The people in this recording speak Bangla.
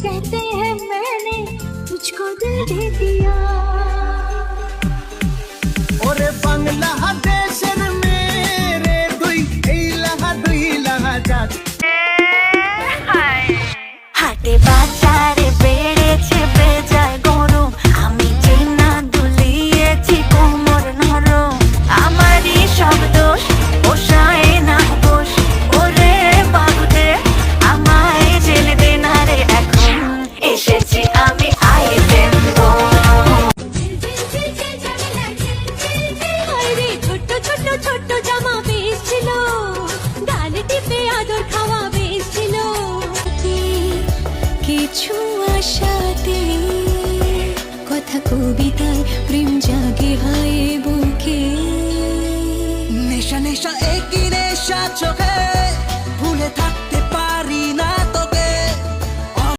कहते हैं मैंने तुझको दिल दे दिया। ওরে বাংলাদেশের মেরে দুই লাহাজাত হাটে বাজারে বেড়েছে বেজায় গরম, আমি যে না দুলিয়েছি কোমর নরম। আমারই সব দোষ, পোষায় না বস। ওরে বাবুরে আমায় জেলে দে না রে, এখন এসেছি আমি আইটেম ছোট্ট ছোট্ট ছোট্ট জামা বেশ ছিল, গালে টিপে আদর খাওয়া বেশ ছিল। কিছু আশাতে কথা কবিতায় প্রেম জাগে হায় বুকে। নেশা নেশা একই নেশা চোখে